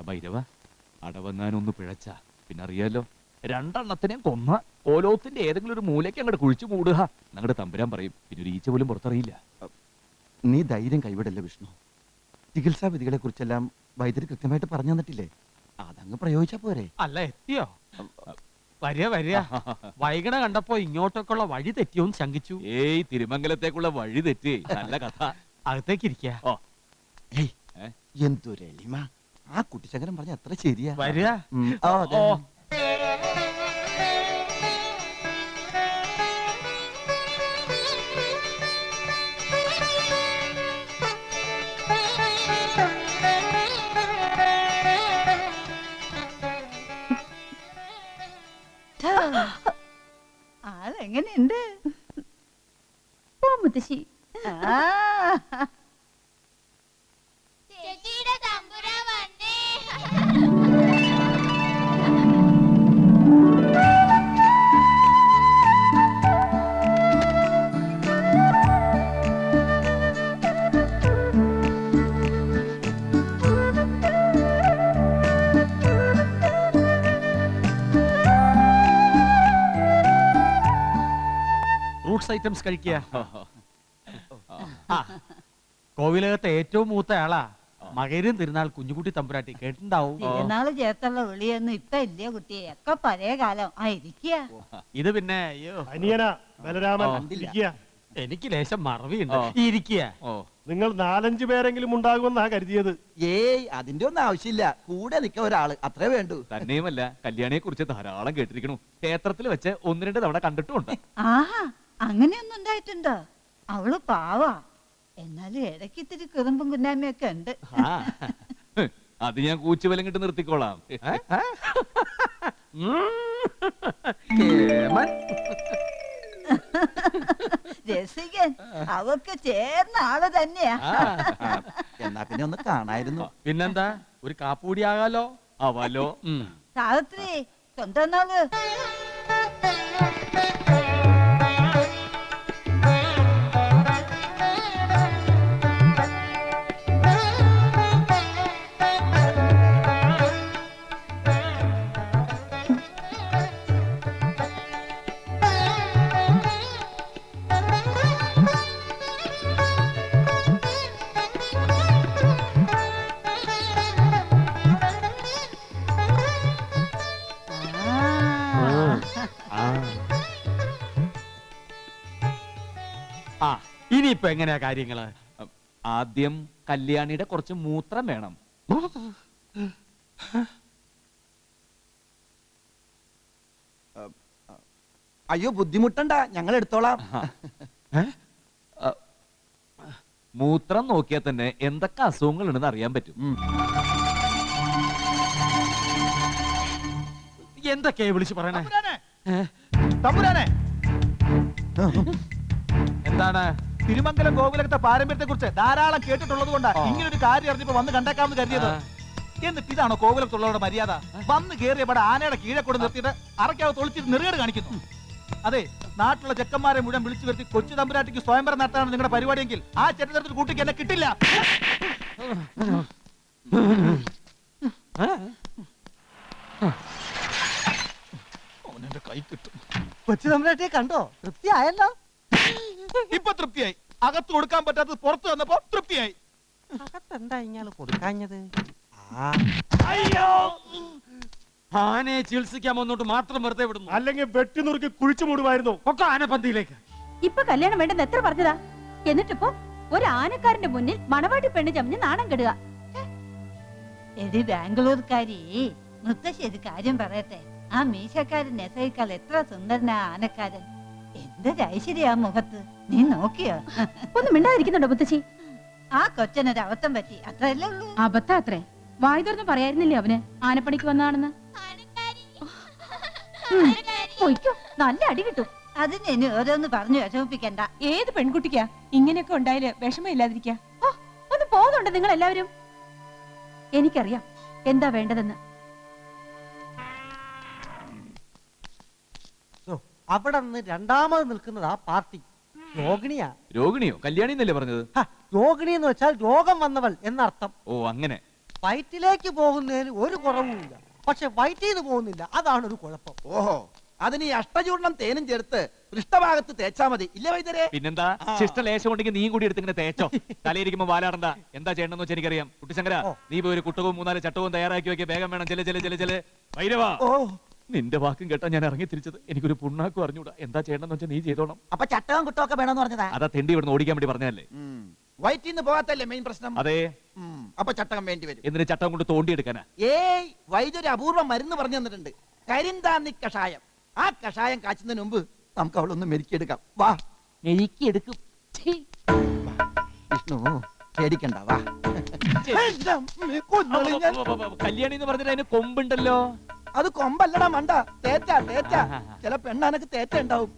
ഭൈരവ, അടവങ്ങാനൊന്ന് പിഴച്ച പിന്നെ അറിയാലോ, രണ്ടെണ്ണത്തിനെയും കൊന്ന ഓലോത്തിന്റെ ഏതെങ്കിലും ഒരു മൂലയ്ക്ക് അങ്ങോട്ട് കുഴിച്ചു മൂടുക ഞങ്ങളുടെ തമ്പുരാൻ പറയും. പിന്നെ ഒരു ഈച്ച പോലും പുറത്തറിയില്ല. നീ ധൈര്യം കൈവിടല്ലേ വിഷ്ണു. ചികിത്സാ വിധികളെ കുറിച്ചെല്ലാം വൈദ്യര് കൃത്യമായിട്ട് പറഞ്ഞു തന്നിട്ടില്ലേ? അതങ്ങ് പ്രയോഗിച്ചാ പോരെ? അല്ല, എത്തിയോ? വരിക വൈകണ കണ്ടപ്പോ ഇങ്ങോട്ടൊക്കെയുള്ള വഴി തെറ്റിയോന്ന് ശങ്കിച്ചു. ഏയ്, തിരുമംഗലത്തേക്കുള്ള വഴി തെറ്റി. നല്ല കഥ. അകത്തേക്ക് ഇരിക്ക. എന്തൊരു എളിമ! ആ കുട്ടിശങ്കരൻ പറഞ്ഞ എത്ര ശരിയാ. വരിക. ആളെങ്ങനെയുണ്ട് മുത്തശ്ശി? ഫ്രൂട്ട്സ് ഐറ്റംസ് കഴിക്കുക. കോവിലകത്തെ ഏറ്റവും മൂത്ത ആളാ മകരും തിരുനാൾ കുഞ്ഞുകുട്ടി തമ്പുരാട്ടി. കേട്ടിണ്ടാവും. തിരുനാള് ചേർത്തുള്ള വിളിയൊന്നും ഇപ്പൊ ഇല്ല കുട്ടിയെ, ഒക്കെ പഴയ കാലം. ഇരിക്കുക. ഇത് പിന്നെ അയ്യോ എനിക്ക് ലേശം മറവിയുണ്ട്. ഇരിക്കുക. നിങ്ങൾ 4-5 പേരെങ്കിലും ഉണ്ടാകുമെന്നാ കരുതിയത്. ഏയ്, അതിന്റെ ഒന്നും ആവശ്യമില്ല. കൂടെ നിൽക്കാൻ ഒരാള് അത്രേ വേണ്ടു. തന്നെയുമല്ല, കല്യാണിയെ കുറിച്ച് ധാരാളം കേട്ടിരിക്കണു. ക്ഷേത്രത്തിൽ വെച്ച് 1-2 തവണ കണ്ടിട്ടുമുണ്ട്. ആഹാ, അങ്ങനെയൊന്നും ഉണ്ടായിട്ടുണ്ടോ? അവള് പാവാ, എന്നാലും ഇടയ്ക്ക് ഇത്തിരി കുറുമ്പും കുന്നായ്മയൊക്കെ ഉണ്ട്. അത് ഞാൻ കൂച്ചുവലം കിട്ട് നിർത്തിക്കോളാം. രസികൻ, അവക്ക് ചേർന്ന ആള് തന്നെയാ. എന്നാ പിന്നെ ഒന്ന് കാണായിരുന്നു. പിന്നെന്താ, ഒരു കാപ്പൂടി ആകാലോ? ആവാലോ. സാവിത്രി, കൊണ്ടുവന്നോള്. ഇനിയിപ്പോ എങ്ങനെയാ കാര്യങ്ങള്? ആദ്യം കല്യാണിയുടെ കുറച്ച് മൂത്രം വേണം. അയ്യോ, ബുദ്ധിമുട്ടണ്ട, ഞങ്ങൾ എടുത്തോളാം. മൂത്രം നോക്കിയാൽ തന്നെ എന്തൊക്കെ അസുഖങ്ങൾ ഉണ്ടെന്ന് അറിയാൻ പറ്റും. എന്തൊക്കെയാ വിളിച്ചു പറയണേ? എന്താണ്? തിരുമംഗലം ഗോകുലത്തെ പാരമ്പര്യത്തെ കുറിച്ച് ധാരാളം കേട്ടിട്ടുള്ളത് കൊണ്ടാണ് ഇങ്ങനൊരു കാര്യം അറിഞ്ഞപ്പോ വന്ന് കണ്ടേക്കാമെന്ന് കരുതിയത്. എന്നിട്ട് ഇതാണോ കോകുലത്തുള്ളവരുടെ മര്യാദ? വന്ന് കയറിയ പട ആനയുടെ കീഴെ കൊണ്ട് നിർത്തിയിട്ട് അറക്കാവ് തൊളിച്ചിട്ട് നെറുകേട് കാണിക്കുന്നു. അതെ, നാട്ടിലുള്ള ചെക്കന്മാരെ മുഴുവൻ വിളിച്ചു വരുത്തി കൊച്ചു തമ്പുരാട്ടിക്ക് സ്വയംവരം നടത്താനാണ് നിങ്ങളുടെ പരിപാടിയെങ്കിൽ ആ ചെറ്റത്തിൽ കൂട്ടിക്ക് എന്നെ കിട്ടില്ല. അവനെന്റെ കൈ കിട്ടും. കൊച്ചു തമ്പുരാട്ടിയെ കണ്ടോ? തൃപ്തിയായല്ലോ. ഇപ്പൊ തൃപ്തിയായി. അകത്ത് കൊടുക്കാൻ പറ്റാത്തത് പുറത്തു വന്നപ്പോ തൃപ്തിയായി. അകത്തെന്താ ഇയാള് കൊടുക്കാഞ്ഞത്? അയ്യോ, ആനയെ ചികിത്സിക്കാൻ വന്നോട്ട് മാത്രം വെറുതെ വിടുന്നു. അല്ലെങ്കിൽ വെട്ടി നുറുക്കി കുഴിച്ചു മൂടുമായിരുന്നു. ഒക്കെ ആനപ്പന്തിയിലേക്ക്. ഇപ്പൊ കല്യാണം വേണ്ടെന്ന് എത്ര പറഞ്ഞതാ? എന്നിട്ടിപ്പോ ഒരു ആനക്കാരന്റെ മുന്നിൽ മണവാട്ടി പെണ്ണ് ചമഞ്ഞ് നാണം കെടുക. എടി ബാംഗ്ലൂർക്കാരി, മുത്തശ്ശേരി കാര്യം പറയട്ടെ. ആ മീശക്കാരൻ നെസയിക്കാൾ എത്ര സുന്ദരനാ ആനക്കാരൻ. എന്തൊരു ഐശ്വര്യ ആ മുഖത്ത്. നീ നോക്കിയോ? ഒന്നും മിണ്ടാതിരിക്കുന്നുണ്ടോ മുത്തശ്ശി? ആ കൊച്ചനൊരു അബദ്ധം പറ്റി, അത്രയല്ലേ ഉള്ളൂ. അബദ്ധം അത്രേ. വായി തുറന്ന് പറയായിരുന്നില്ലേ അവന് ആനപ്പണിക്ക് വന്നാണെന്ന്? പൊയ്ക്കോ, നല്ല അടി കിട്ടും. അതിന് ഇനി ഓരോന്ന് പറഞ്ഞു വിഷമിപ്പിക്കണ്ട. ഏത് പെൺകുട്ടിക്കാ ഇങ്ങനെയൊക്കെ ഉണ്ടായാല് വിഷമമില്ലാതിരിക്കാ? ഒന്ന് പോകുന്നുണ്ട് നിങ്ങൾ എല്ലാവരും. എനിക്കറിയാം എന്താ വേണ്ടതെന്ന്. അവിടെ നിന്ന് രണ്ടാമത് നിൽക്കുന്നത് ആ പാർട്ടി രോഗിണിയാ. രോഗിണിയോ? കല്യാണി എന്നല്ലേ പറഞ്ഞത്? രോഗിണി എന്ന് വെച്ചാൽ രോഗം വന്നവൾ എന്നർത്ഥം. ഓ, അങ്ങനെ. വയറ്റിലേക്ക് പോകുന്നതിന് ഒരു കുറവുമില്ല, പക്ഷെ വയറ്റിൽ നിന്ന് പോകുന്നില്ല, അതാണ് ഒരു കുഴപ്പം. ഓഹോ, അതിന് ഈ അഷ്ടചൂർണം തേനും ചേർത്ത് പൃഷ്ഠഭാഗത്ത് തേച്ചാ മതി, ഇല്ലേ വൈദ്യരെ? പിന്നെന്താ, ശിഷ്ട ലേശം ഉണ്ടെങ്കിൽ നീയും കൂടി എടുത്ത് ഇങ്ങനെ തേച്ചോ. തലയിരിക്കുമ്പോ വാലാടണ്ട. എന്താ ചെയ്യണമെന്ന് വെച്ചാൽ എനിക്കറിയാം. കുട്ടിശങ്കര, നീ പോയി ഒരു കുട്ടവും 3-4 ചട്ടവും തയ്യാറാക്കി വെക്കുക. വേഗം വേണം. ചെല്. ഭൈരവാ, നിന്റെ വാക്കും കേട്ടാ ഞാൻ ഇറങ്ങി തിരിച്ചത്. എനിക്കൊരു പുണ്ണാക്കും അറിഞ്ഞൂടാ. എന്താ ചെയ്യണമെന്ന് വെച്ചാൽ നീ ചെയ്തോണം. അപ്പൊ ചട്ടവും കുട്ടമൊക്കെ വേണമെന്ന് പറഞ്ഞതാ? അതാ തെണ്ടി ഇവിടുന്ന് ഓടിക്കാൻ വേണ്ടി പറഞ്ഞതല്ലേ. വയറ്റിൽ നിന്ന് പോകാത്തല്ലേ മെയിൻ പ്രശ്നം? അതെ. അപ്പൊ ചട്ടകം വേണ്ടി വരും. എന്നിട്ട് ചട്ടം കൊണ്ട് തോണ്ടിയെടുക്കാനാ? ഏയ്, വൈദ്യൊരു അപൂർവ മരുന്ന് പറഞ്ഞു തന്നിട്ടുണ്ട്, കരിന്താന്നി കഷായം. ആ കഷായം കാച്ചുന്നതിന് മുമ്പ് നമുക്ക് അവളൊന്ന് മെരുക്കിയെടുക്കാം. വാ. മെരുക്കിയെടുക്കും. വിഷ്ണു, പേടിക്കണ്ട, വാ. കല്യാണി എന്ന് പറഞ്ഞിട്ട് അതിന് കൊമ്പുണ്ടല്ലോ. അത് കൊമ്പല്ലടാ മണ്ട, തേറ്റ. ചില പെണ്ണാനക്ക് തേറ്റ ഉണ്ടാവും.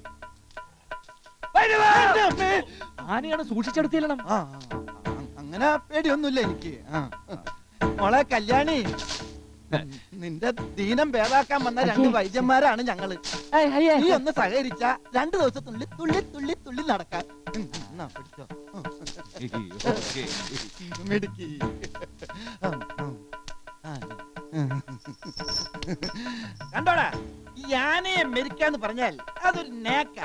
ആനയാണ്, സൂക്ഷിച്ചെടുത്തില്ലണം. അങ്ങനെ പേടിയൊന്നുമില്ല എനിക്ക്. മോളെ കല്യാണി, നിന്റെ ദീനം ഭേദാക്കാൻ വന്ന 2 വൈദ്യന്മാരാണ് ഞങ്ങള്. നീ ഒന്ന് സഹകരിച്ച 2 ദിവസത്തിനുള്ളിൽ തുള്ളി നടക്കാൻ. പിടിച്ചോ. മിടുക്കി. കണ്ടോടാ, ഈ ആനയെ മെരിക്കാന്ന് പറഞ്ഞാൽ അതൊരു നേക്ക.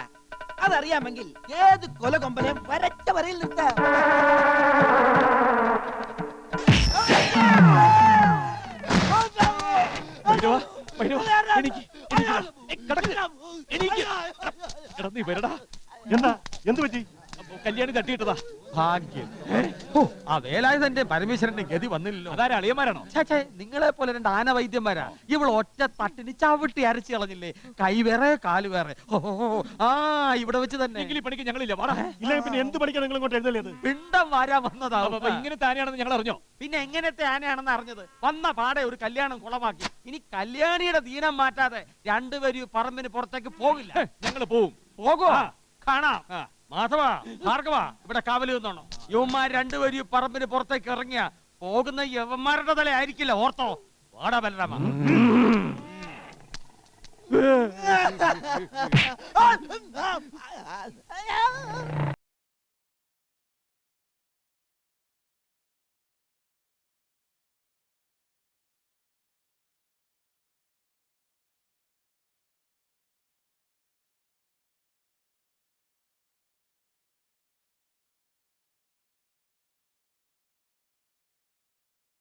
അതറിയാമെങ്കിൽ ഏത് കൊല കൊമ്പനെയും വരച്ച വരയിൽ നിർത്താം. എന്താ, എന്ത് പറ്റി? കല്യാണി തട്ടിയിട്ടതാ. ഭാഗ്യം. ആ വേലായുധന്റെ പരമേശ്വരന്റെ ഗതി വന്നില്ലല്ലോ. അതാരെ, അളിയന്മാരാണോ? ഛേ, നിങ്ങളെ പോലെ 2 ആന വൈദ്യന്മാരാ. ഇവൾ ഒറ്റ തട്ടിന് ചവിട്ടി അരച്ചു കളഞ്ഞില്ലേ. കൈ വേറെ കാല് വേറെ. ആ, ഇവിടെ വെച്ച് തന്നെ. എങ്കിൽ ഈ പണിക്ക് ഞങ്ങളില്ല. വാടാ. ഇല്ല പിന്നെ എന്ത് പഠിക്കാൻ നിങ്ങൾ ഇങ്ങോട്ട് എഴുന്നള്ളിയത്? പിണ്ടം വാരാൻ വന്നതാവും. ഇങ്ങനെ താനെയാണെന്ന് ഞങ്ങൾ അറിഞ്ഞോ? പിന്നെ എങ്ങനത്തെ ആനയാണെന്ന് അറിഞ്ഞത്? വന്ന പാടെ ഒരു കല്യാണം കുളമാക്കി. ഇനി കല്യാണിയുടെ ദീനം മാറ്റാതെ 2 പേരും പറമ്പിന് പുറത്തേക്ക് പോകില്ല. ഞങ്ങൾ പോവും. പോകുവാ, കാണാം. മാധവ, ഭാർഗവ, ഇവിടെ കാവല് നിന്നോണം. യവന്മാർ 2 പേരും പറമ്പിന് പുറത്തേക്ക് ഇറങ്ങിയ പോകുന്ന യവന്മാരുടെ തല ആയിരിക്കില്ല. ഓർത്തോ. വാടാ ബലരാമ. ആ